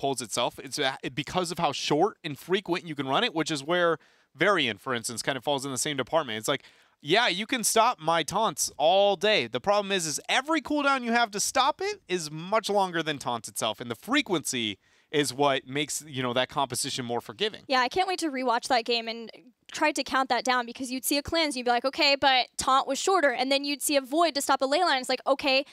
pulls itself. It's because of how short and frequent you can run it, which is where Varian, for instance, kind of falls in the same department. It's like, yeah, you can stop my taunts all day. The problem is every cooldown you have to stop it is much longer than taunts itself, and the frequency is what makes, you know, that composition more forgiving. Yeah, I can't wait to rewatch that game and try to count that down, because you'd see a cleanse, you'd be like, okay, but taunt was shorter, and then you'd see a void to stop a ley line. It's like, okay,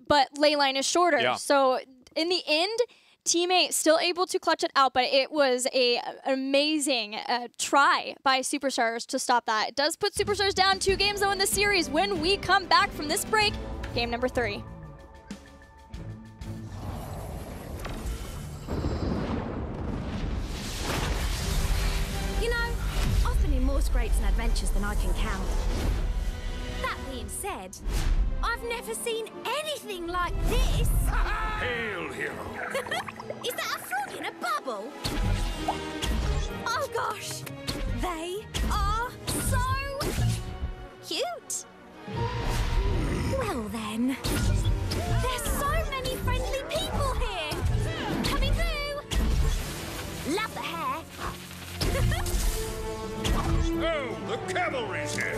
but ley line is shorter. Yeah. So in the end, teammate still able to clutch it out, but it was an amazing try by Superstars to stop that. It does put Superstars down 2 games though in the series. When we come back from this break, game number 3. You know, I've been in more scrapes and adventures than I can count. That being said, I've never seen anything like this. Hail, hero. Is that a frog in a bubble? Oh gosh, they are so cute. Well then, there's so many friendly people here. Coming through. Love the hair. Oh, the cavalry's here.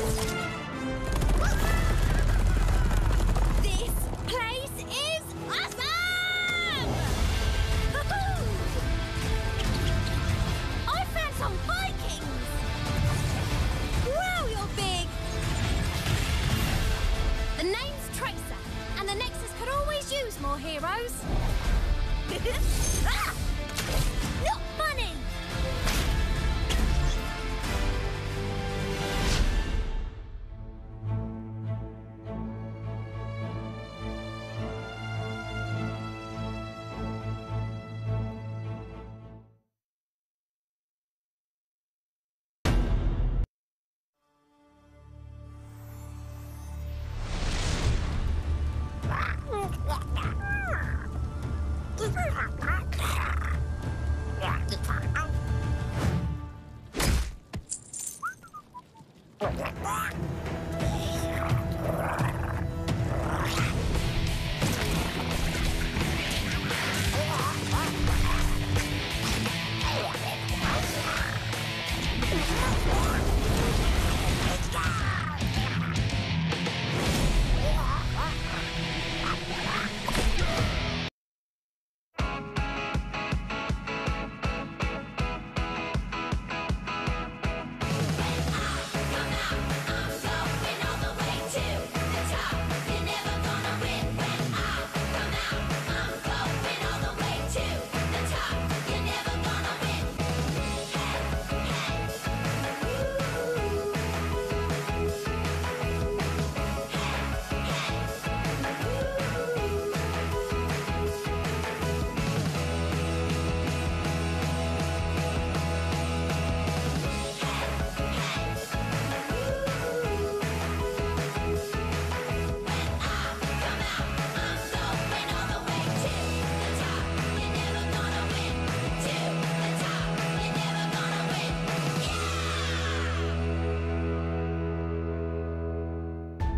This place is awesome! I found some Vikings! Wow, you're big! The name's Tracer, and the Nexus could always use more heroes. Ah! Not funny!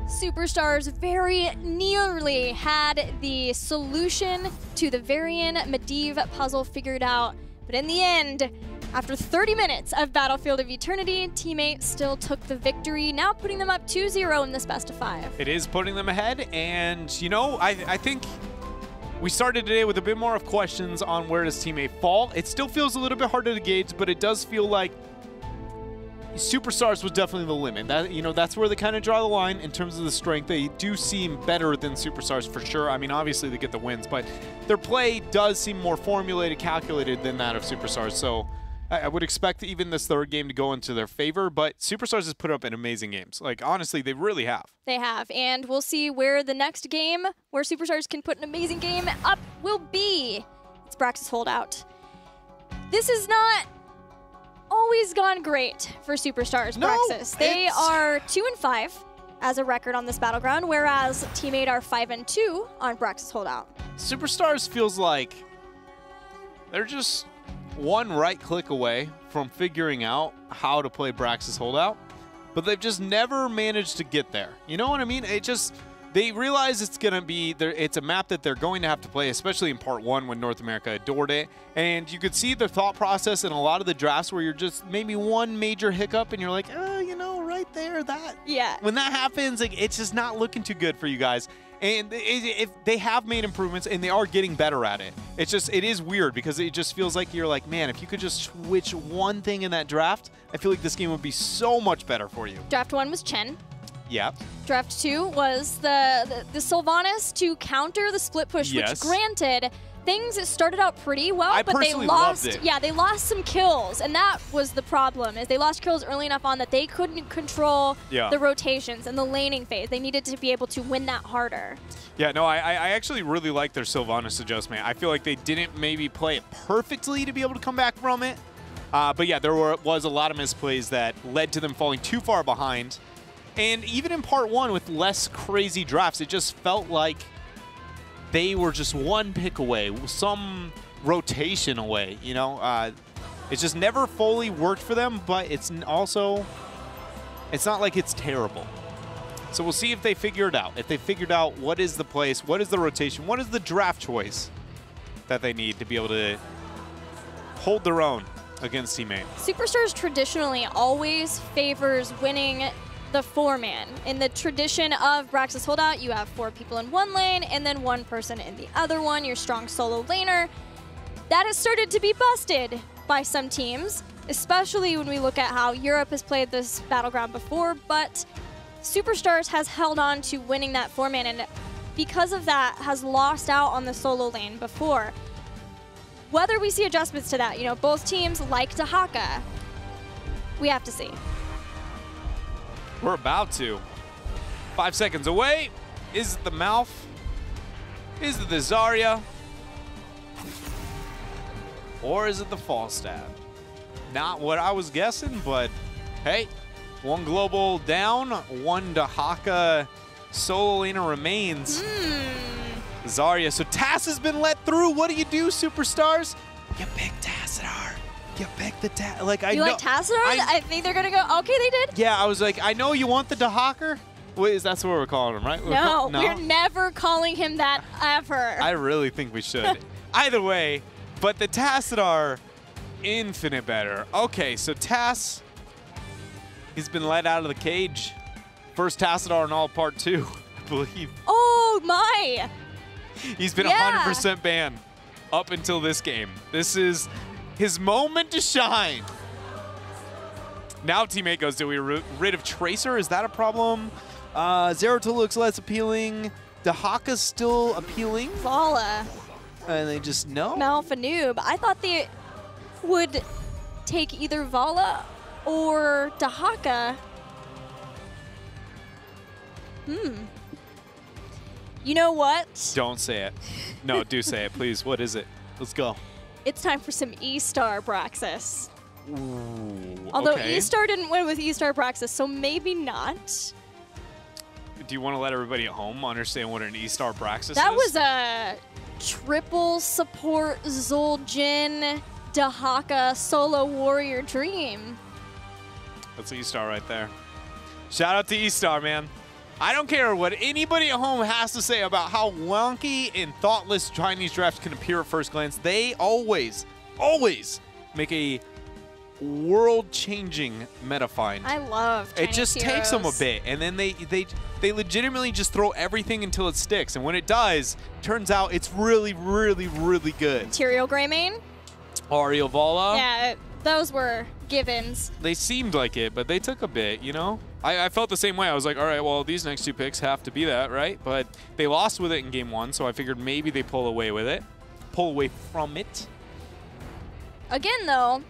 Superstars very nearly had the solution to the Varian Medivh puzzle figured out, but in the end, after 30 minutes of Battlefield of Eternity, teammate still took the victory, now putting them up 2-0 in this best of 5. It is putting them ahead, and you know, I think we started today with a bit more of questions on where does teammate fall. It still feels a little bit harder to gauge, but it does feel like Superstars was definitely the limit. That, you know, that's where they kind of draw the line in terms of the strength. They do seem better than Superstars for sure. I mean, obviously they get the wins, but their play does seem more formulated, calculated than that of Superstars. So I would expect even this third game to go into their favor, but Superstars has put up an amazing games. Like, honestly, they really have. They have, and we'll see where the next game, where Superstars can put an amazing game up, will be. It's Brax's Holdout. This is not always gone great for Superstars, no, Braxis. They are 2-5 as a record on this battleground, whereas teammate are 5-2 on Brax's Holdout. Superstars feels like they're just one right click away from figuring out how to play Brax's Holdout, but they've just never managed to get there. You know what I mean? They realize it's going to be, it's a map that they're going to have to play, especially in part 1 when North America adored it. And you could see the thought process in a lot of the drafts where you're just maybe one major hiccup and you're like, you know, right there, that. Yeah. When that happens, like, it's just not looking too good for you guys. And if they have made improvements and they are getting better at it. It's just, it is weird because it just feels like you're like, man, if you could just switch one thing in that draft, I feel like this game would be so much better for you. Draft 1 was Chen. Yeah. Draft 2 was the Sylvanas to counter the split push, Yes. which granted, things started out pretty well, I but they personally lost. loved it. Yeah, they lost some kills, and that was the problem. Is they lost kills early enough on that they couldn't control the rotations and the laning phase. They needed to be able to win that harder. Yeah, no, I actually really like their Sylvanas adjustment. I feel like they didn't maybe play it perfectly to be able to come back from it. But yeah, there was a lot of misplays that led to them falling too far behind. And even in part 1 with less crazy drafts, it just felt like they were just one pick away, some rotation away, you know? It just never fully worked for them, but it's also, it's not like it's terrible. So we'll see if they figure it out. If they figured out what is the place, what is the rotation, what is the draft choice that they need to be able to hold their own against Team A. Superstars traditionally always favors winning the 4-man. In the tradition of Braxis Holdout, you have 4 people in one lane and then 1 person in the other one, your strong solo laner. That has started to be busted by some teams, especially when we look at how Europe has played this battleground before, but Superstars has held on to winning that 4-man, and because of that has lost out on the solo lane before. Whether we see adjustments to that, you know, both teams like Dahaka, we have to see. We're about to. 5 seconds away. Is it the Malf? Is it the Zarya? Or is it the Falstad? Not what I was guessing, but hey, 1 global down, 1 Dahaka solo laner remains. Zarya. So Tass has been let through. What do you do, Superstars? You pick Tassadar. You pick the Tass. Like, I know. You like Tassadar? I think they're going to go, okay, they did. Yeah, I was like, I know you want the Dahaker. Wait, that's what we're calling him, right? No, we're never calling him that ever. I really think we should. Either way, but the Tassadar, infinite better. Okay, so Tass, he's been let out of the cage. First Tassadar in all part 2, I believe. Oh, my. He's been 100% banned up until this game. This is his moment to shine. Now teammate goes, do we rid of Tracer? Is that a problem? Zeratul looks less appealing. Dahaka's still appealing. Vala. And they just, no. Malfa noob. I thought they would take either Vala or Dahaka. You know what? Don't say it. No, do say it, please. What is it? Let's go. It's time for some E-Star Braxis. Ooh, Although okay. E-Star didn't win with E-Star Braxis, so maybe not. Do you want to let everybody at home understand what an E-Star Braxis is? That was a triple support Zul'Jin Dahaka solo warrior dream. That's E-Star right there. Shout out to E-Star, man. I don't care what anybody at home has to say about how wonky and thoughtless Chinese drafts can appear at first glance. They always make a world-changing meta find. I love Chinese It just takes them a bit, and then they legitimately just throw everything until it sticks. And when it does, turns out it's really, really, really good. Material Greymane? Ario Vala. Yeah, those were givens. They seemed like it, but they took a bit, you know? I felt the same way. I was like, all right, well, these next 2 picks have to be that, right? But they lost with it in game 1, so I figured maybe they pull away with it. Pull away from it. Again, though,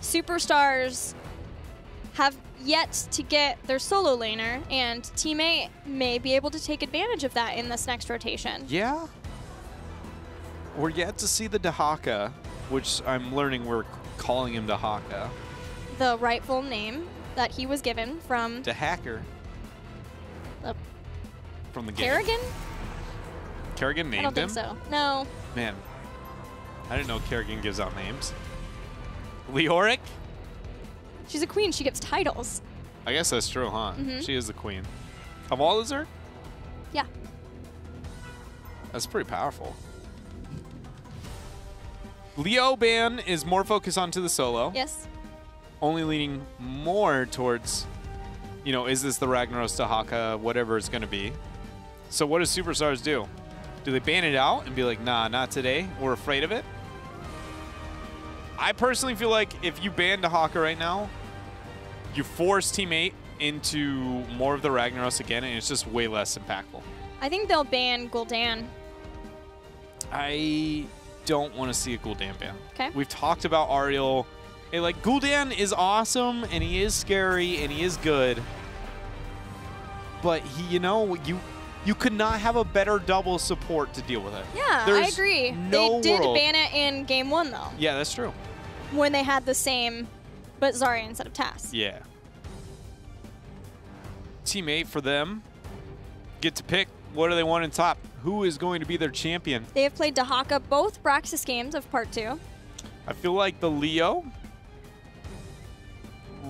Superstars have yet to get their solo laner, and teammate may be able to take advantage of that in this next rotation. Yeah. We're yet to see the Dahaka, which I'm learning we're calling him Dahaka. The rightful name that he was given from Dahaker. From the game. Kerrigan? Kerrigan named him? I don't think so. No. Man, I didn't know Kerrigan gives out names. Leoric? She's a queen. She gives titles. I guess that's true, huh? She is the queen. Of all is her? Yeah. That's pretty powerful. Leo ban is more focused onto the solo. Yes. Only leaning more towards, you know, is this the Ragnaros Dahaka, whatever it's going to be. So what does Superstars do? Do they ban it out and be like, nah, not today? We're afraid of it? I personally feel like if you ban Dahaka right now, you force Team 8 into more of the Ragnaros again, and it's just way less impactful. I think they'll ban Gul'dan. I don't want to see a Gul'dan ban. Okay. We've talked about Ariel. Hey, like, Gul'dan is awesome, and he is scary, and he is good. But he, you know, you could not have a better double support to deal with it. Yeah, There's I agree. no they did world. ban it in game 1, though, Yeah, that's true. when they had the same, but Zarya instead of Tass. Yeah. Team 8 for them. Get to pick what do they want in top. Who is going to be their champion? They have played Dahaka both Braxis games of Part 2. I feel like the Leo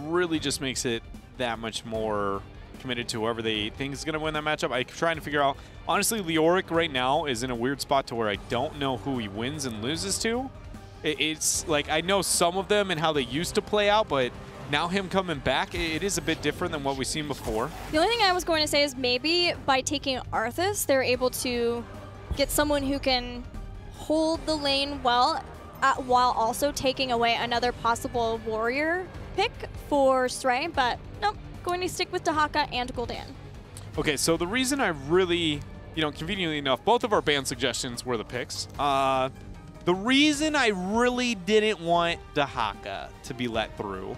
really just makes it that much more committed to whoever they think is going to win that matchup. I'm trying to figure out. Honestly, Leoric right now is in a weird spot to where I don't know who he wins and loses to. It's like I know some of them and how they used to play out, but now him coming back, it is a bit different than what we've seen before. The only thing I was going to say is maybe by taking Arthas, they're able to get someone who can hold the lane well while also taking away another possible warrior pick for Stray, but nope, going to stick with Dahaka and Gul'dan. Okay, so the reason I really, you know, conveniently enough, both of our ban suggestions were the picks. The reason I really didn't want Dahaka to be let through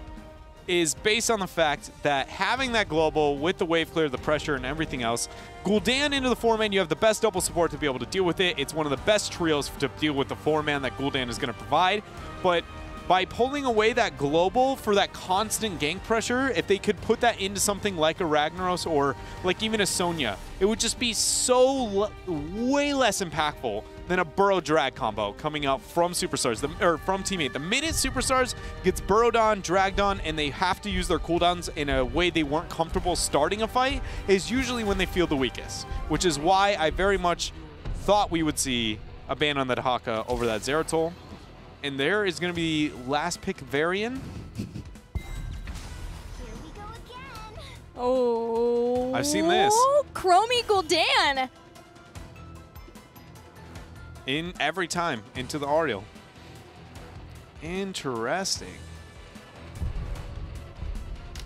is based on the fact that having that global with the wave clear, the pressure, and everything else, Gul'dan into the 4-man, you have the best double support to be able to deal with it. It's one of the best trios to deal with the 4-man that Gul'dan is going to provide. But by pulling away that global for that constant gank pressure, if they could put that into something like a Ragnaros or like even a Sonya, it would just be so way less impactful than a Burrow drag combo coming out from Superstars, or from Team 8. The minute Superstars gets burrowed on, dragged on, and they have to use their cooldowns in a way they weren't comfortable starting a fight is usually when they feel the weakest, which is why I very much thought we would see a ban on that Dahaka over that Zeratul. And there is going to be last pick Varian. Here we go again. Oh. I've seen this. Chromie Gul'dan. In every time into the Ariel. Interesting.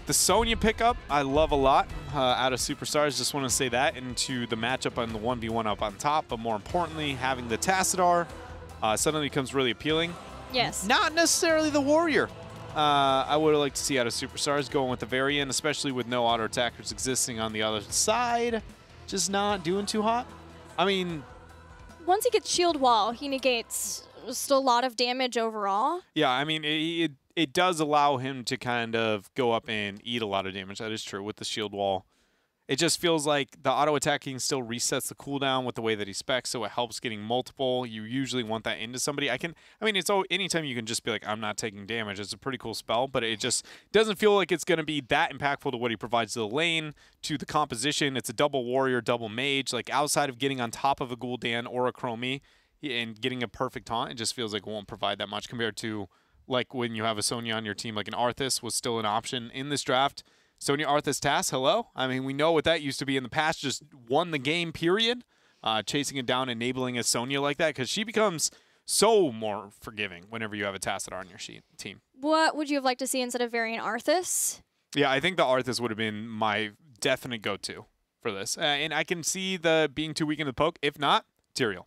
The Sonya pickup, I love a lot out of Superstars. Just want to say that into the matchup on the 1v1 up on top. But more importantly, having the Tassadar suddenly becomes really appealing. Yes. Not necessarily the Warrior. I would like to see out of Superstars going with the Varian, especially with no auto attackers existing on the other side. Just not doing too hot. I mean, once he gets shield wall, he negates still a lot of damage overall. yeah, I mean, it does allow him to kind of go up and eat a lot of damage. That is true with the shield wall. It just feels like the auto attacking still resets the cooldown with the way that he specs, so it helps getting multiple. You usually want that into somebody. I mean, it's anytime you can just be like, I'm not taking damage. It's a pretty cool spell, but it just doesn't feel like it's going to be that impactful to what he provides to the lane, to the composition. It's a double warrior, double mage. Like outside of getting on top of a Gul'dan or a Chromie and getting a perfect taunt, it just feels like it won't provide that much compared to like when you have a Sonya on your team, like an Arthas was still an option in this draft. Sonya Arthas Tass, hello. I mean, we know what that used to be in the past. Just won the game, period. Chasing it down, enabling a Sonya like that, because she becomes so more forgiving whenever you have a Tassadar on your team. What would you have liked to see instead of Variant Arthas? Yeah, I think the Arthas would have been my definite go-to for this. And I can see the being too weak in the poke. If not, Tyrael.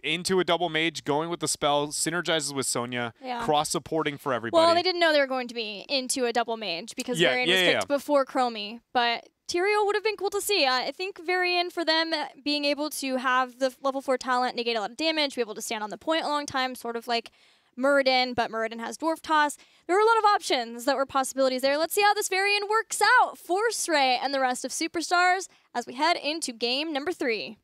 Into a double mage, going with the spell, synergizes with Sonya, Yeah. cross-supporting for everybody. Well, they didn't know they were going to be into a double mage because Varian was picked before Chromie, but Tyrael would have been cool to see. I think Varian, for them, being able to have the level 4 talent negate a lot of damage, be able to stand on the point a long time, sort of like Muradin, but Muradin has Dwarf Toss. There were a lot of options that were possibilities there. Let's see how this Varian works out for Stray and the rest of Superstars as we head into game number 3.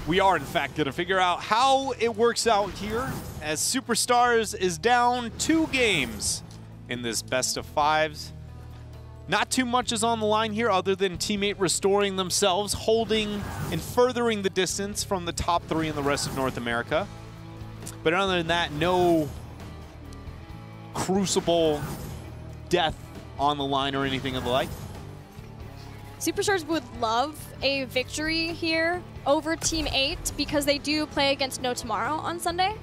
We are, in fact, going to figure out how it works out here as Superstars is down 2 games in this best of 5s. Not too much is on the line here other than teammate restoring themselves, holding and furthering the distance from the top 3 in the rest of North America. But other than that, no crucible death on the line or anything of the like. Superstars would love a victory here over Team 8 because they do play against No Tomorrow on Sunday.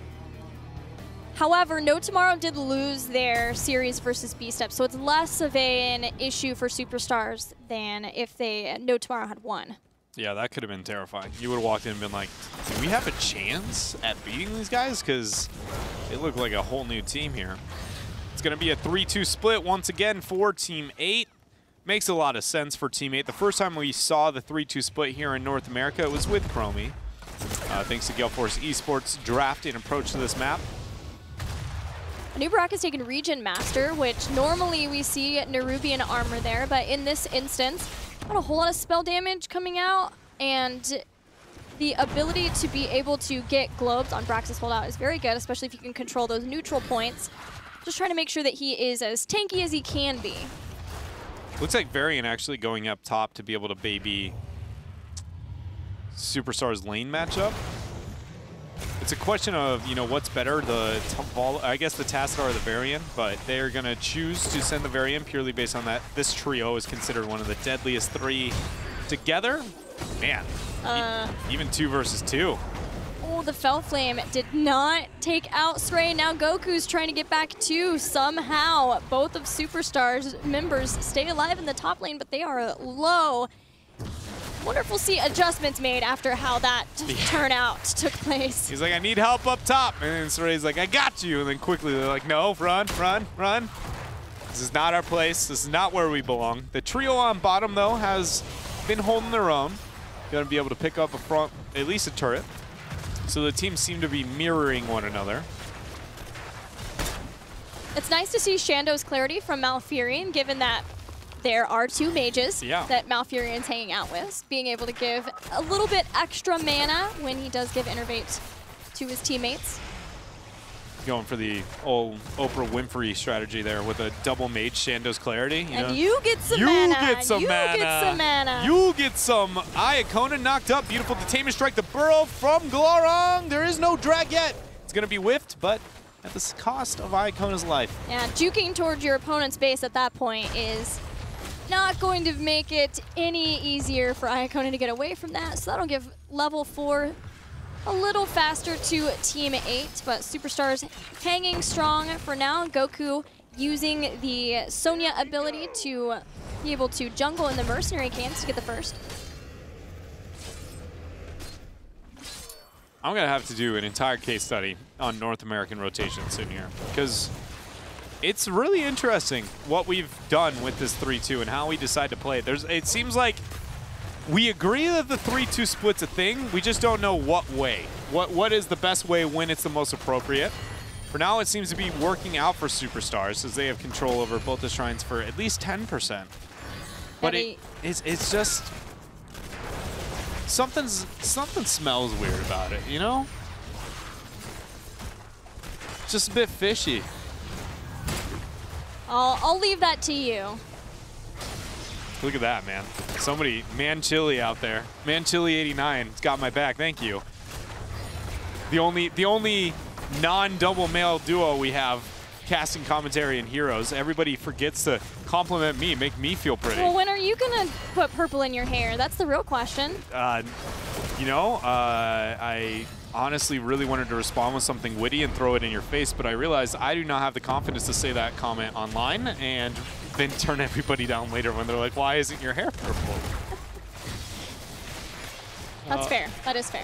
However, No Tomorrow did lose their series versus B-Step, so it's less of an issue for Superstars than if No Tomorrow had won. Yeah, that could have been terrifying. You would have walked in and been like, do we have a chance at beating these guys? Because they look like a whole new team here. It's going to be a 3-2 split once again for Team 8. Makes a lot of sense for Team 8. The first time we saw the 3-2 split here in North America, it was with Chromie. Thanks to Gale Force Esports draft and approach to this map. Nubrak has taken Region Master, which normally we see Nerubian armor there, but in this instance, not a whole lot of spell damage coming out, and the ability to be able to get globes on Brax's holdout is very good, especially if you can control those neutral points. Just trying to make sure that he is as tanky as he can be. Looks like Varian actually going up top to be able to baby Superstars lane matchup. It's a question of, you know, what's better, I guess the Tassadar or the Varian, but they're going to choose to send the Varian purely based on that. This trio is considered one of the deadliest 3 together. Man, even 2 versus 2. Oh, the Fell Flame did not take out Srey. Now Goku's trying to get back too somehow. Both of Superstars members stay alive in the top lane, but they are low. Wonder if we'll see adjustments made after how that turnout took place. He's like, I need help up top. And then Srey's like, I got you. And then quickly they're like, no, run, run, run. This is not our place. This is not where we belong. The trio on bottom, though, has been holding their own. Going to be able to pick up a front, at least a turret. So the teams seem to be mirroring one another. It's nice to see Shando's clarity from Malfurion, given that there are 2 mages that Malfurion's hanging out with, being able to give a little bit extra mana when he does give Innervate to his teammates. Going for the old Oprah Winfrey strategy there with a double mage Shando's clarity. You get some mana. You get some mana. You get some. Iacona knocked up. Beautiful detainment strike. The burrow from Glorong. There is no drag yet. It's going to be whiffed, but at the cost of Iacona's life. Yeah, juking towards your opponent's base at that point is not going to make it any easier for Iacona to get away from that. So that'll give level 4 a little faster to Team 8, but Superstars hanging strong for now. Goku using the Sonya ability to be able to jungle in the mercenary camps to get the first. I'm going to have to do an entire case study on North American rotation soon here, because it's really interesting what we've done with this 3-2 and how we decide to play. It seems like we agree that the 3-2 split's a thing. We just don't know what way. What is the best way when it's the most appropriate. For now, it seems to be working out for Superstars as they have control over both the shrines for at least 10%. But it's just something smells weird about it, you know? Just a bit fishy. I'll leave that to you. Look at that, man. Somebody, Man-Chili out there. Man-Chili89 has got my back. Thank you. The only non-double male duo we have casting commentary and heroes. Everybody forgets to compliment me, make me feel pretty. Well, when are you going to put purple in your hair? That's the real question. You know, I honestly really wanted to respond with something witty and throw it in your face, but I realized I do not have the confidence to say that comment online and then turn everybody down later when they're like, why isn't your hair purple? That's fair. That is fair.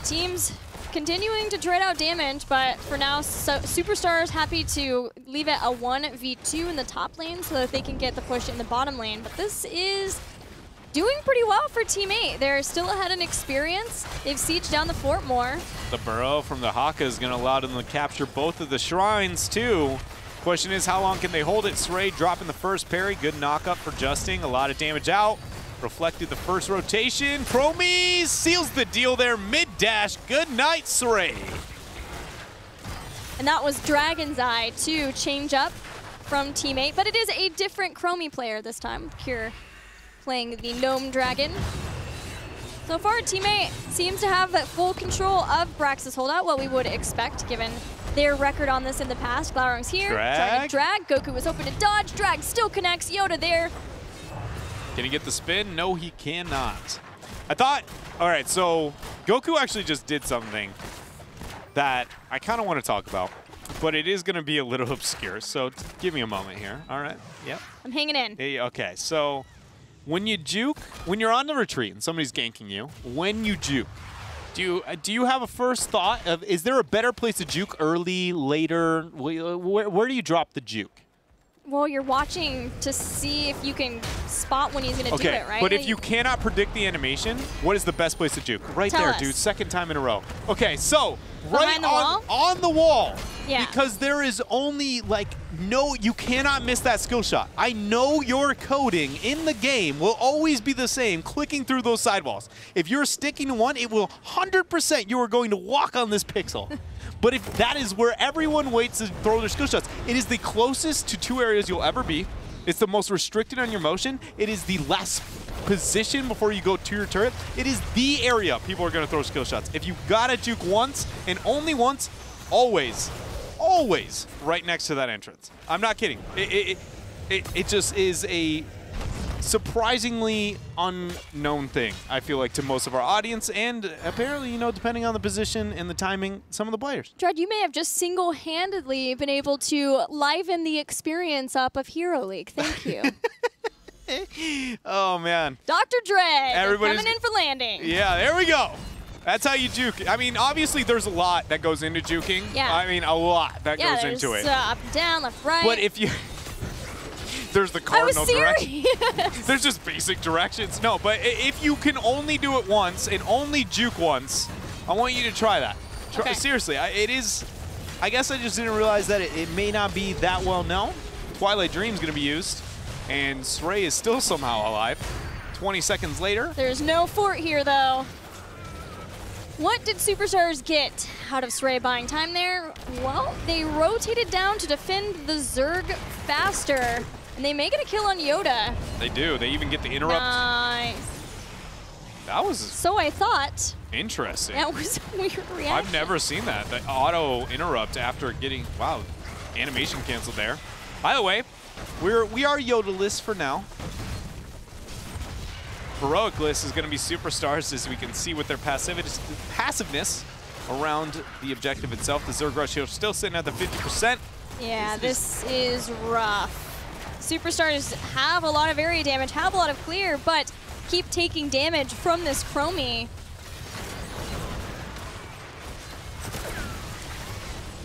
Teams continuing to trade out damage, but for now, Superstars happy to leave it a 1v2 in the top lane so that they can get the push in the bottom lane. But this is doing pretty well for Team 8. They're still ahead in experience. They've sieged down the fort more. The burrow from the Haka is going to allow them to capture both of the shrines, too. Question is, how long can they hold it? Srey dropping the first parry. Good knock-up for Justing. A lot of damage out. Reflected the first rotation. Chromie seals the deal there. Mid-dash. Good night, Srey. And that was Dragon's Eye to change up from teammate, but it is a different Chromie player this time. Cure playing the Gnome Dragon. So far, teammate seems to have full control of Brax's holdout, what we would expect given their record on this in the past. Glaurung's here, trying to drag. Goku was open to dodge. Drag still connects. Yoda there. Can he get the spin? No, he cannot. I thought, all right, so Goku actually just did something that I kind of want to talk about, but it is going to be a little obscure. So give me a moment here. All right. Yep. I'm hanging in. Hey, okay. So when you juke, when you're on the retreat and somebody's ganking you, when you juke, do you have a first thought of, is there a better place to juke early, later? Where do you drop the juke? Well, you're watching to see if you can spot when he's going to do it, right? But if you cannot predict the animation, what is the best place to juke? Right Tell there, us. dude. Second time in a row. Okay, so right Behind the wall? on the wall. Yeah. Because there is only, like, no, you cannot miss that skill shot. I know your coding in the game will always be the same, clicking through those sidewalls. If you're sticking to one, it will 100% you are going to walk on this pixel. But if that is where everyone waits to throw their skill shots, it is the closest to 2 areas you'll ever be. It's the most restricted on your motion. It is the last position before you go to your turret. It is the area people are going to throw skill shots. If you got to juke once and only once, always right next to that entrance. I'm not kidding. It just is a surprisingly unknown thing, I feel like, to most of our audience, and apparently, you know, depending on the position and the timing, some of the players. Dread, you may have just single-handedly been able to liven the experience up of Hero League. Thank you. Oh, man. Dr. Dread Everybody's coming in for landing. Yeah, there we go. That's how you juke. I mean, obviously, there's a lot that goes into juking. Yeah. I mean, a lot that goes into it. Up and down, left, right. But if you... There's the cardinal I was direction. serious. There's just basic directions. No, but if you can only do it once and only juke once, I want you to try that. Okay. Seriously, it is... I guess I just didn't realize that it may not be that well known. Twilight Dream's going to be used, and Srey is still somehow alive. 20 seconds later. There's no fort here, though. What did Superstars get out of Srey buying time there? Well, they rotated down to defend the Zerg faster, and they may get a kill on Yoda. They do. They even get the interrupt. Nice. That was So I thought. interesting. That was a weird reaction. I've never seen that. The auto interrupt after getting, wow, animation canceled there. By the way, we are Yoda-less for now. Heroic-less is going to be Superstars, as we can see with their passiveness around the objective itself. The Zerg Rush here still sitting at the 50%. Yeah, this is rough. Superstars have a lot of area damage, have a lot of clear, but keep taking damage from this Chromie.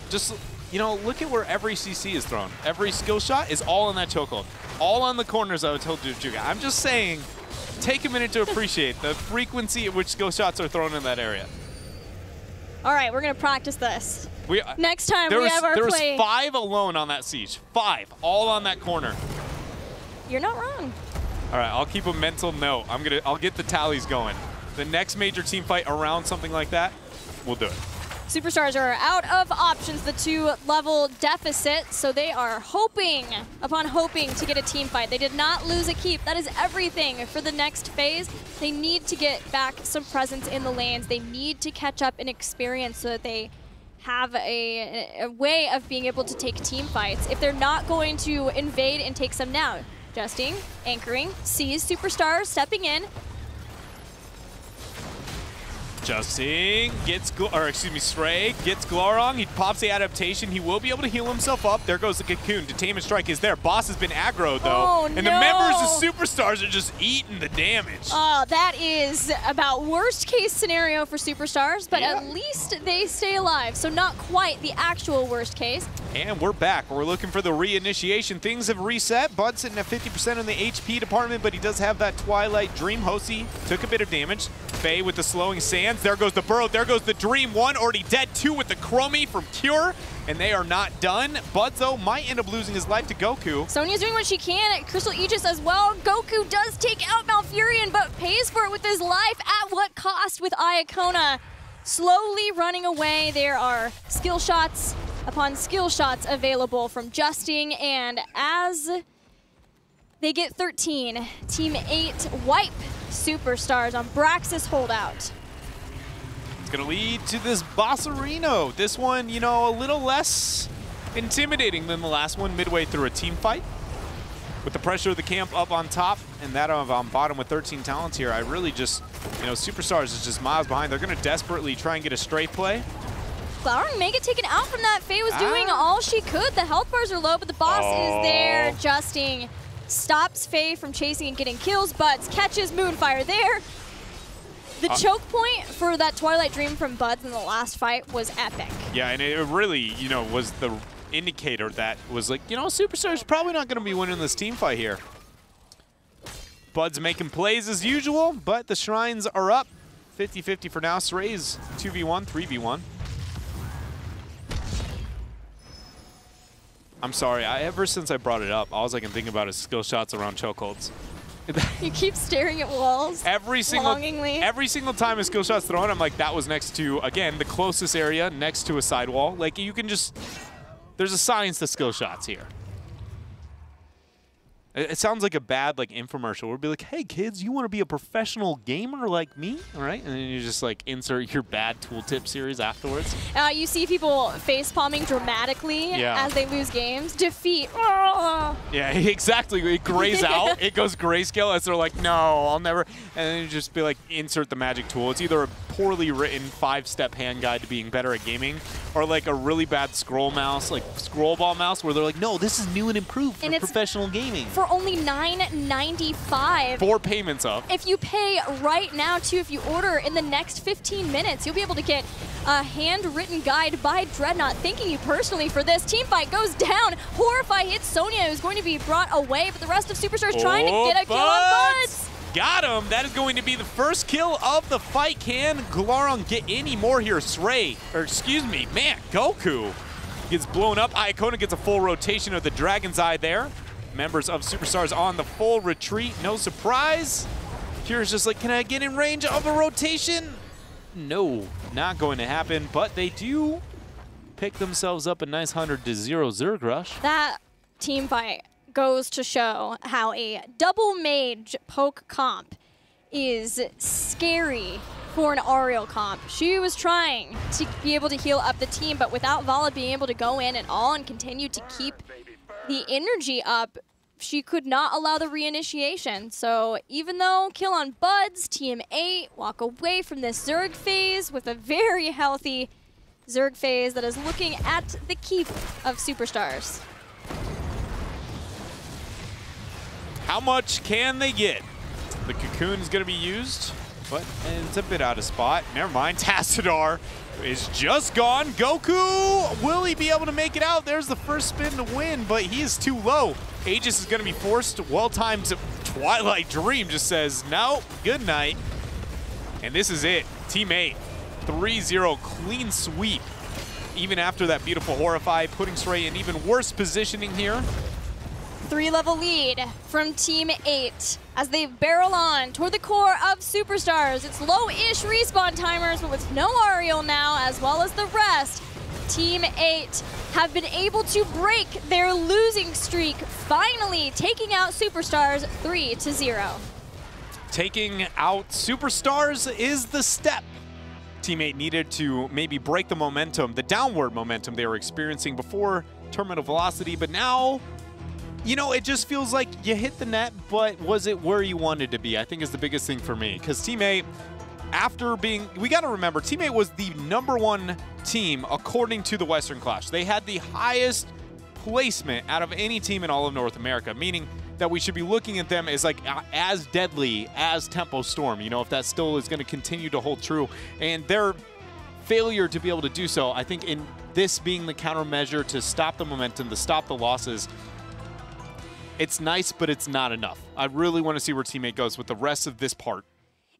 Just, you know, look at where every CC is thrown. Every skill shot is all in that chokehold. All on the corners I was told to do. I'm just saying, take a minute to appreciate the frequency at which skill shots are thrown in that area. All right, we're going to practice this. Next time there we have our play. There was 5 alone on that siege. 5, all on that corner. You're not wrong. All right, I'll keep a mental note. I'll get the tallies going. The next major team fight around something like that, we'll do it. Superstars are out of options, the 2-level deficit, so they are hoping upon hoping to get a team fight. They did not lose a keep. That is everything for the next phase. They need to get back some presence in the lanes. They need to catch up in experience so that they have a way of being able to take team fights. If they're not going to invade and take some now. Justing, anchoring, sees Superstars stepping in. Justing gets, Srey gets Glaurung. He pops the adaptation. He will be able to heal himself up. There goes the Cocoon. Detainment Strike is there. Boss has been aggroed, though. Oh, and no. the members of Superstars are just eating the damage. Oh, that is about worst case scenario for Superstars, but at least they stay alive. So not quite the actual worst case. And we're back. We're looking for the reinitiation. Things have reset. Bud sitting at 50% in the HP department, but he does have that Twilight Dream. Hosi took a bit of damage. Faye with the slowing sands. There goes the Burrow. There goes the Dream. 1 already dead. 2 with the Chromie from Cure. And they are not done. Bud, though, might end up losing his life to Goku. Sonya's doing what she can. Crystal Aegis as well. Goku does take out Malfurion, but pays for it with his life. At what cost with Iacona slowly running away? There are skill shots upon skill shots available from Justing, and as they get 13, Team 8 wipe Superstars on Braxis holdout. It's going to lead to this Bossarino. This one, you know, a little less intimidating than the last one midway through a team fight. With the pressure of the camp up on top and that of on bottom with 13 talents here, I really just, you know, Superstars is just miles behind. They're going to desperately try and get a straight play. Glowering may get taken out from that. Faye was doing all she could. The health bars are low, but the boss is there. Justing stops Faye from chasing and getting kills. Buds catches Moonfire there. The choke point for that Twilight Dream from Buds in the last fight was epic. Yeah, and it really, you know, was the indicator that was like, you know, Superstar's probably not going to be winning this team fight here. Bud's making plays as usual, but the Shrines are up. 50-50 for now. Saray's 2v1, 3v1. I'm sorry, ever since I brought it up, all I can think about is skill shots around chokeholds. You keep staring at walls every single time a skill shot's thrown, I'm like, that was next to, again, the closest area next to a sidewall. Like, you can just, there's a science to skill shots here. It sounds like a bad like infomercial. We'll be like, hey kids, you want to be a professional gamer like me? All right, and then you just like insert your bad tooltip series afterwards. You see people face palming dramatically as they lose games. Defeat. Yeah, exactly. It grays out. It goes grayscale as they're like, no, I'll never. And then you just be like, insert the magic tool. It's either a poorly written 5-step hand guide to being better at gaming, or like a really bad scroll mouse, like scroll ball mouse, where they're like, no, this is new and improved for professional gaming. For only $9.95. 4 payments up. If you pay right now, too, if you order in the next 15 minutes, you'll be able to get a handwritten guide by Dreadnought thanking you personally for this. Team fight goes down. Horrify hits Sonya, who's going to be brought away, but the rest of Superstars trying to get a kill on Buds. Got him. That is going to be the first kill of the fight. Can Glaron get any more here? Sray, or excuse me, man, Goku gets blown up. Iacona gets a full rotation of the Dragon's Eye there. Members of Superstars on the full retreat. No surprise. Kira's just like, can I get in range of a rotation? No, not going to happen, but they do pick themselves up a nice 100-0 Zerg rush. That team fight goes to show how a double mage poke comp is scary for an Ariel comp. She was trying to be able to heal up the team, but without Vala being able to go in at all and continue to keep the energy up, she could not allow the reinitiation. So even though kill on Buds, Team 8 walk away from this Zerg phase with a very healthy Zerg phase that is looking at the keep of Superstars. How much can they get? The cocoon is going to be used, but it's a bit out of spot. Never mind. Tassadar is just gone. Goku, will he be able to make it out? There's the first spin to win, but he is too low. Aegis is going to be forced. Well-timed Twilight Dream just says, no, good night. And this is it. Team 8, 3-0 clean sweep. Even after that beautiful Horrify, putting Stray in even worse positioning here. 3-level lead from Team 8 as they barrel on toward the core of Superstars. It's low-ish respawn timers, but with no Ariel now, as well as the rest, Team 8 have been able to break their losing streak, finally taking out Superstars 3-0. Taking out Superstars is the step. Team 8 needed to maybe break the momentum, the downward momentum they were experiencing before terminal velocity, but now, you know, it just feels like you hit the net, but was it where you wanted to be? I think is the biggest thing for me. Because Team 8, after being, we got to remember, Team 8 was the #1 team according to the Western Clash. They had the highest placement out of any team in all of North America, meaning that we should be looking at them as like as deadly as Tempo Storm, you know, if that still is going to continue to hold true. And their failure to be able to do so, I think in this being the countermeasure to stop the momentum, to stop the losses, it's nice, but it's not enough. I really want to see where Team 8 goes with the rest of this part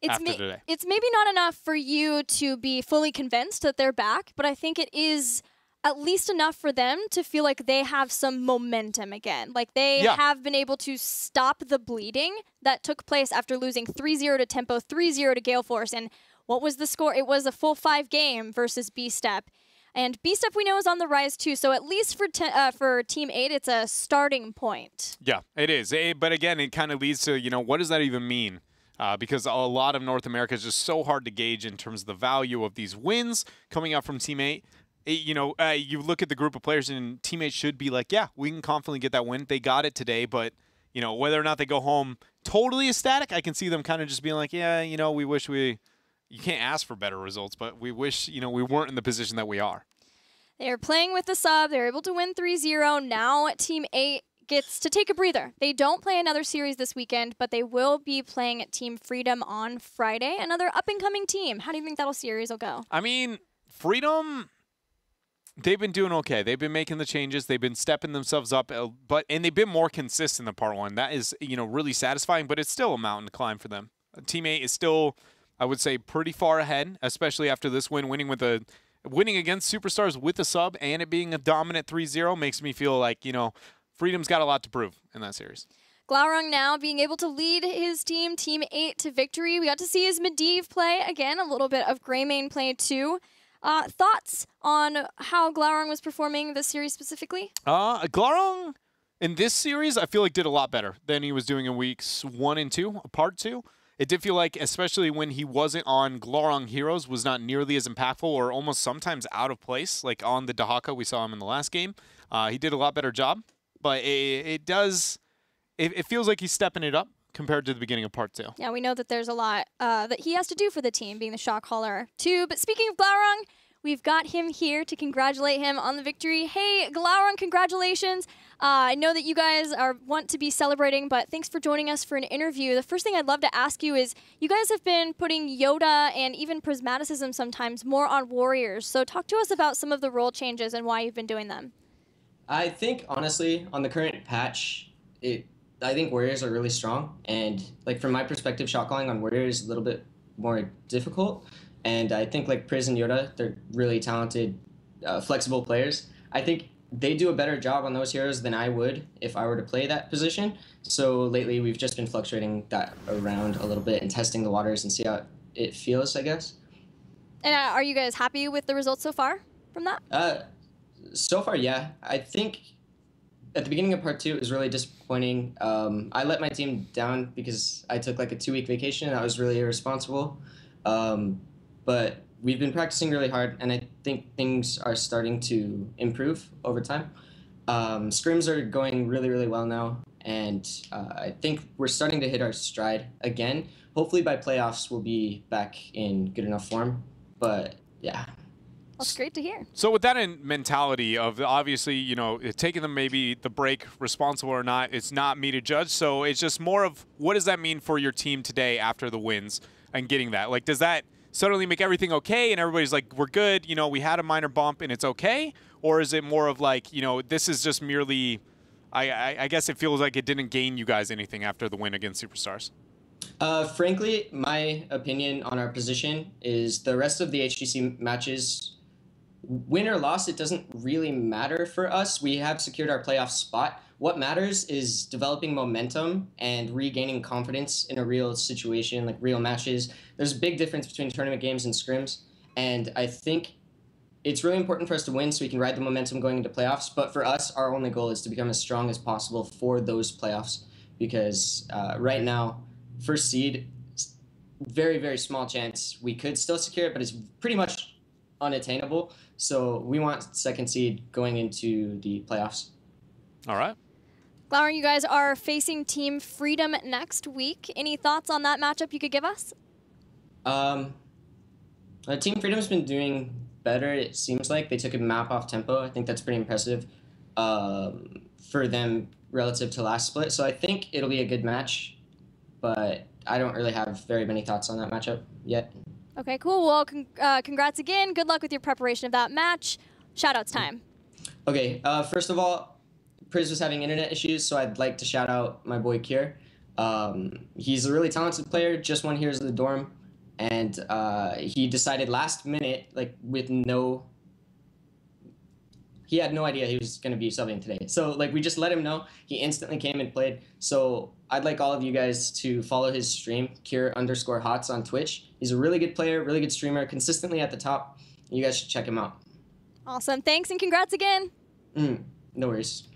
after today. It's maybe not enough for you to be fully convinced that they're back, but I think it is at least enough for them to feel like they have some momentum again. Like they have been able to stop the bleeding that took place after losing 3-0 to Tempo, 3-0 to Gale Force. And what was the score? It was a full 5 game versus B-Step. And B-Step we know is on the rise too, so at least for Team 8, it's a starting point. Yeah, it is. But again, it kind of leads to, what does that even mean? Because a lot of North America is just so hard to gauge in terms of the value of these wins coming out from Team 8. You look at the group of players and Team 8 should be like, yeah, we can confidently get that win. They got it today, but, whether or not they go home totally ecstatic, I can see them kind of just being like, yeah, we wish you can't ask for better results, but we wish, we weren't in the position that we are. They're playing with the sub. They're able to win 3-0. Now Team 8 gets to take a breather. They don't play another series this weekend, but they will be playing at Team Freedom on Friday, another up-and-coming team. How do you think that series will go? I mean, Freedom, they've been doing okay. They've been making the changes. They've been stepping themselves up, and they've been more consistent in Part 1. That is, really satisfying, but it's still a mountain to climb for them. Team 8 is still, I would say, pretty far ahead, especially after this win, winning against Superstars with a sub and it being a dominant 3-0 makes me feel like, Freedom's got a lot to prove in that series. Glaurung now being able to lead his team, Team 8, to victory. We got to see his Medivh play. Again, a little bit of Greymane play too. Thoughts on how Glaurung was performing this series specifically? Glaurung in this series, I feel like did a lot better than he was doing in weeks 1 and 2, Part 2. It did feel like, especially when he wasn't on Glaurung Heroes, was not nearly as impactful or almost sometimes out of place. Like on the Dahaka, we saw him in the last game. He did a lot better job, but it feels like he's stepping it up compared to the beginning of Part 2. Yeah, we know that there's a lot that he has to do for the team, being the shot caller too. But speaking of Glaurung, we've got him here to congratulate him on the victory. Hey, Glaurung, congratulations. I know that you guys want to be celebrating, but thanks for joining us for an interview. The first thing I'd love to ask you is, you guys have been putting Yoda and even Prismaticism sometimes more on warriors. So talk to us about some of the role changes and why you've been doing them. I think, honestly, on the current patch, I think warriors are really strong. And, from my perspective, shot calling on warriors is a little bit more difficult. And I think, Priz and Yoda, they're really talented, flexible players. I think they do a better job on those heroes than I would if I were to play that position. So lately, we've just been fluctuating that around a little bit and testing the waters and see how it feels, I guess. And are you guys happy with the results so far from that? So far, yeah. I think at the beginning of Part 2, it was really disappointing. I let my team down because I took a 2-week vacation. That was really irresponsible. But we've been practicing really hard, and I think things are starting to improve over time. Scrims are going really, really well now, and I think we're starting to hit our stride again. Hopefully by playoffs, we'll be back in good enough form. But, yeah. That's great to hear. So with that mentality of obviously, taking them maybe the break, responsible or not, it's not me to judge. So it's just more of what does that mean for your team today after the wins and getting that? Does that suddenly make everything okay and everybody's like, we're good, we had a minor bump and it's okay? Or is it more of this is just merely, I guess it feels like it didn't gain you guys anything after the win against Superstars? Frankly, my opinion on our position is the rest of the HGC matches, win or loss, it doesn't really matter for us. We have secured our playoff spot. What matters is developing momentum and regaining confidence in a real situation, real matches. There's a big difference between tournament games and scrims, and I think it's really important for us to win so we can ride the momentum going into playoffs. But for us, our only goal is to become as strong as possible for those playoffs, because right now, first seed, very, very small chance we could still secure it, but it's pretty much unattainable. So we want second seed going into the playoffs. All right. Glaurung, you guys are facing Team Freedom next week. Any thoughts on that matchup you could give us? Team Freedom's been doing better, it seems like. They took a map off tempo. I think that's pretty impressive for them relative to last split. So I think it'll be a good match, but I don't really have very many thoughts on that matchup yet. Okay, cool. Well, congrats again. Good luck with your preparation of that match. Shoutouts time. Okay, first of all, Priz was having internet issues, so I'd like to shout out my boy Kier. He's a really talented player, just won Heroes of the Dorm, and he decided last minute, he had no idea he was going to be subbing today. So, we just let him know. He instantly came and played. So, I'd like all of you guys to follow his stream, Kier_Hots on Twitch. He's a really good player, really good streamer, consistently at the top. You guys should check him out. Awesome. Thanks and congrats again. No worries.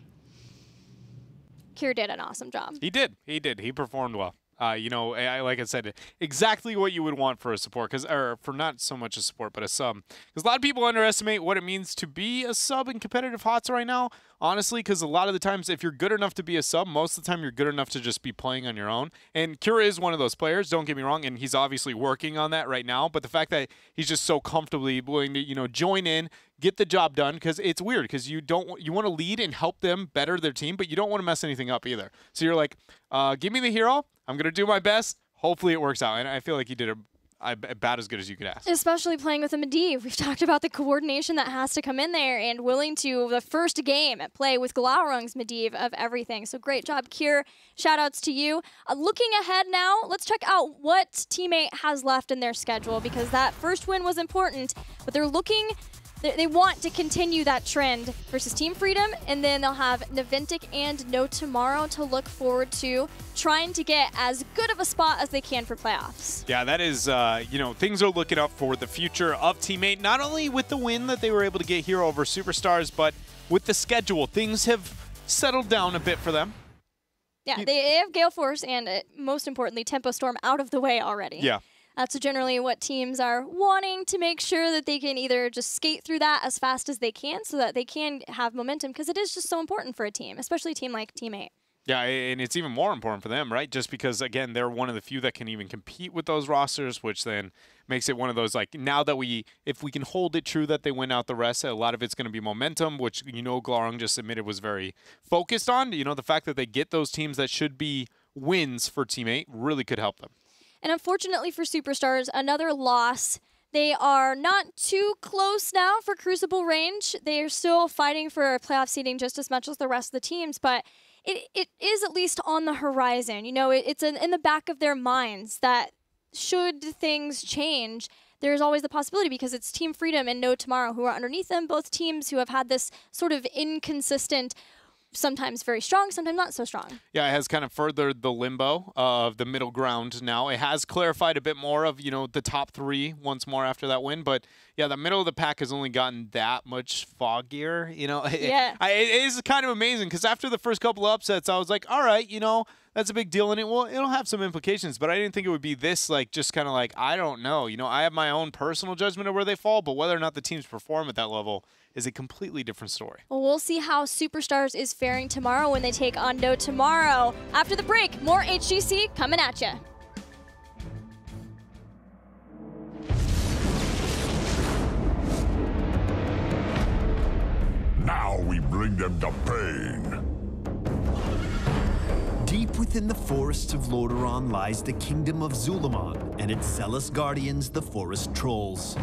Kier did an awesome job. He did. He did. He performed well. You know, like I said, exactly what you would want for a support, or for not so much a support, but a sub. Because a lot of people underestimate what it means to be a sub in competitive HOTS right now, honestly, because a lot of the times, if you're good enough to be a sub, most of the time you're good enough to just be playing on your own. And Kira is one of those players, don't get me wrong, and he's obviously working on that right now, but the fact that he's just so comfortably willing to, you know, join in, get the job done, because it's weird, because you want to lead and help them better their team, but you don't want to mess anything up either. So you're like, give me the hero. I'm going to do my best. Hopefully it works out. And I feel like he did about as good as you could ask. Especially playing with a Medivh. We've talked about the coordination that has to come in there and willing to, the first game at play with Glaurung's Medivh of everything. So great job, Kier. Shoutouts to you. Looking ahead now, let's check out what Teammate has left in their schedule, because that first win was important, but they're looking... They want to continue that trend versus Team Freedom, and then they'll have Naventic and No Tomorrow to look forward to, trying to get as good of a spot as they can for playoffs. Yeah, that is, you know, things are looking up for the future of Teammate, not only with the win that they were able to get here over Superstars, but with the schedule. Things have settled down a bit for them. Yeah, they have Gale Force and, most importantly, Tempo Storm out of the way already. Yeah. That's generally what teams are wanting, to make sure that they can either just skate through that as fast as they can so that they can have momentum, because it is just so important for a team, especially a team like Teammate. Yeah, and it's even more important for them, right? Just because, again, they're one of the few that can even compete with those rosters, which then makes it one of those, like, now that if we can hold it true that they win out the rest, a lot of it's going to be momentum, which, you know, Glaurung just admitted was very focused on. You know, the fact that they get those teams that should be wins for Teammate really could help them. And unfortunately for Superstars, another loss. They are not too close now for Crucible range. They are still fighting for playoff seeding just as much as the rest of the teams, but it is at least on the horizon. You know, it's in the back of their minds that should things change, there's always the possibility, because it's Team Freedom and No Tomorrow who are underneath them, both teams who have had this sort of inconsistent, sometimes very strong, sometimes not so strong. Yeah, it has kind of furthered the limbo of the middle ground now. It has clarified a bit more of, you know, the top three once more after that win. But, yeah, the middle of the pack has only gotten that much foggier, you know. Yeah. It is kind of amazing, because after the first couple of upsets, I was like, all right, you know, that's a big deal, and it'll have some implications, but I didn't think it would be this, like, just kind of like, I don't know. You know, I have my own personal judgment of where they fall, but whether or not the teams perform at that level is a completely different story. Well, we'll see how Superstars is faring tomorrow when they take on No Tomorrow. After the break, more HGC coming at you. Now we bring them to pain. Deep within the forests of Lordaeron lies the kingdom of Zul'Aman and its zealous guardians, the Forest Trolls.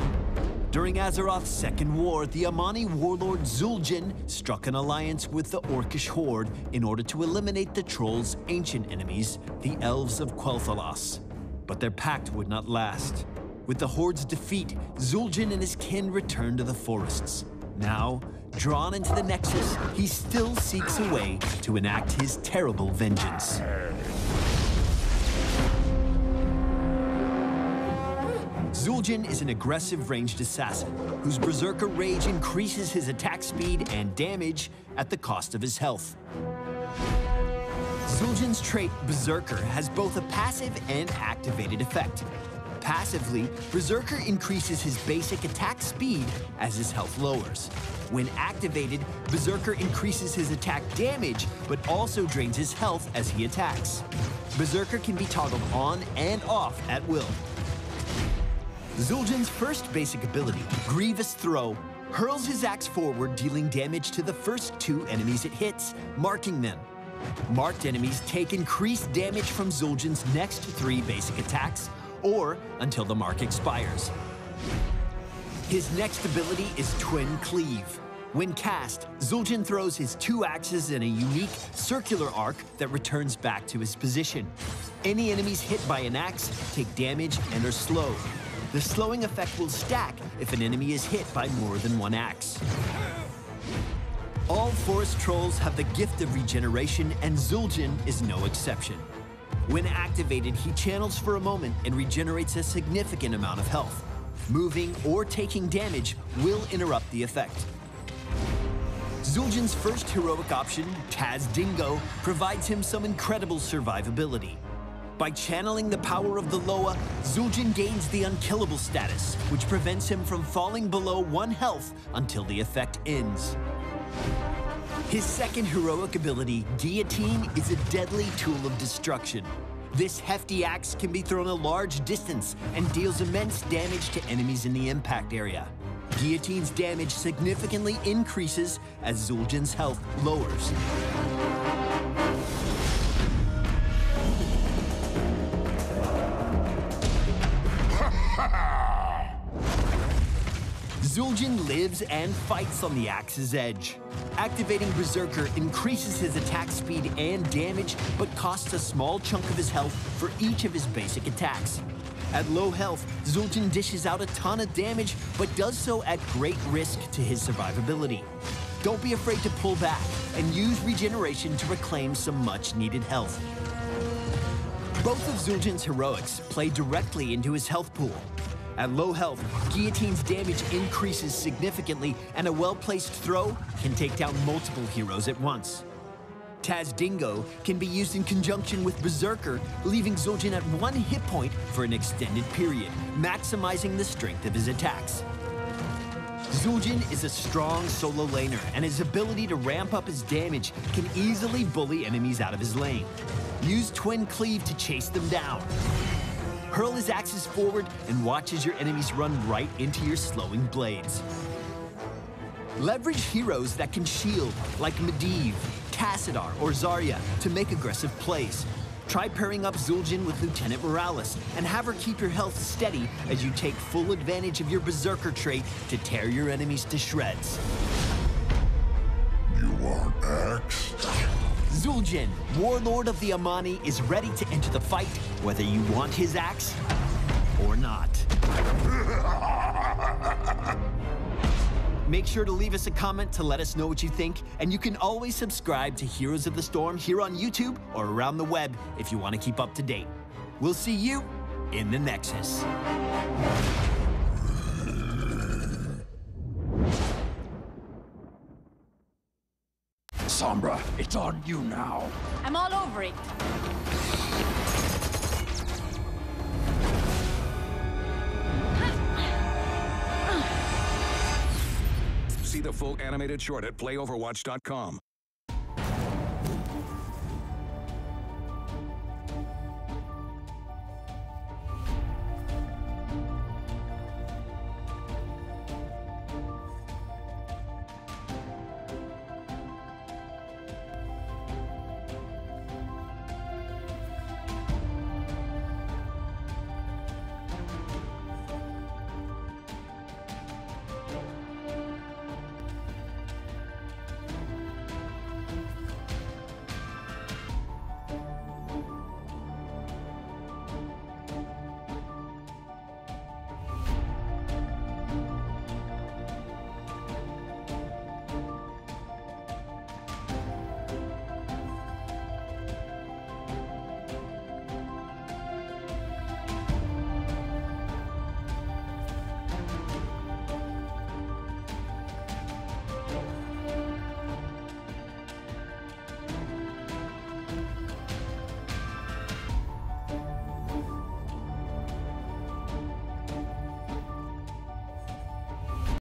During Azeroth's second war, the Amani warlord Zul'Jin struck an alliance with the Orcish Horde in order to eliminate the Trolls' ancient enemies, the Elves of Quel'Thalas. But their pact would not last. With the Horde's defeat, Zul'Jin and his kin returned to the forests. Now, drawn into the Nexus, he still seeks a way to enact his terrible vengeance. Zul'Jin is an aggressive ranged assassin whose Berserker Rage increases his attack speed and damage at the cost of his health. Zul'Jin's trait, Berserker, has both a passive and activated effect. Passively, Berserker increases his basic attack speed as his health lowers. When activated, Berserker increases his attack damage, but also drains his health as he attacks. Berserker can be toggled on and off at will. Zul'Jin's first basic ability, Grievous Throw, hurls his axe forward, dealing damage to the first two enemies it hits, marking them. Marked enemies take increased damage from Zul'Jin's next three basic attacks, or until the mark expires. His next ability is Twin Cleave. When cast, Zul'Jin throws his two axes in a unique circular arc that returns back to his position. Any enemies hit by an axe take damage and are slowed. The slowing effect will stack if an enemy is hit by more than one axe. All Forest Trolls have the gift of regeneration, and Zul'Jin is no exception. When activated, he channels for a moment and regenerates a significant amount of health. Moving or taking damage will interrupt the effect. Zul'jin's first heroic option, Taz Dingo, provides him some incredible survivability. By channeling the power of the Loa, Zul'jin gains the unkillable status, which prevents him from falling below 1 health until the effect ends. His second heroic ability, Guillotine, is a deadly tool of destruction. This hefty axe can be thrown a large distance and deals immense damage to enemies in the impact area. Guillotine's damage significantly increases as Zul'jin's health lowers. Zul'jin lives and fights on the axe's edge. Activating Berserker increases his attack speed and damage, but costs a small chunk of his health for each of his basic attacks. At low health, Zul'jin dishes out a ton of damage, but does so at great risk to his survivability. Don't be afraid to pull back and use regeneration to reclaim some much-needed health. Both of Zul'jin's heroics play directly into his health pool. At low health, Guillotine's damage increases significantly, and a well-placed throw can take down multiple heroes at once. Taz Dingo can be used in conjunction with Berserker, leaving Zul'jin at 1 hit point for an extended period, maximizing the strength of his attacks. Zul'jin is a strong solo laner, and his ability to ramp up his damage can easily bully enemies out of his lane. Use Twin Cleave to chase them down. Hurl his axes forward and watch as your enemies run right into your slowing blades. Leverage heroes that can shield, like Medivh, Tassadar, or Zarya, to make aggressive plays. Try pairing up Zul'jin with Lieutenant Morales, and have her keep your health steady as you take full advantage of your Berserker trait to tear your enemies to shreds. You want axe? Zul'jin, Warlord of the Amani, is ready to enter the fight, whether you want his axe or not. Make sure to leave us a comment to let us know what you think, and you can always subscribe to Heroes of the Storm here on YouTube or around the web if you want to keep up to date. We'll see you in the Nexus. Sombra, it's on you now. I'm all over it. See the full animated short at playoverwatch.com.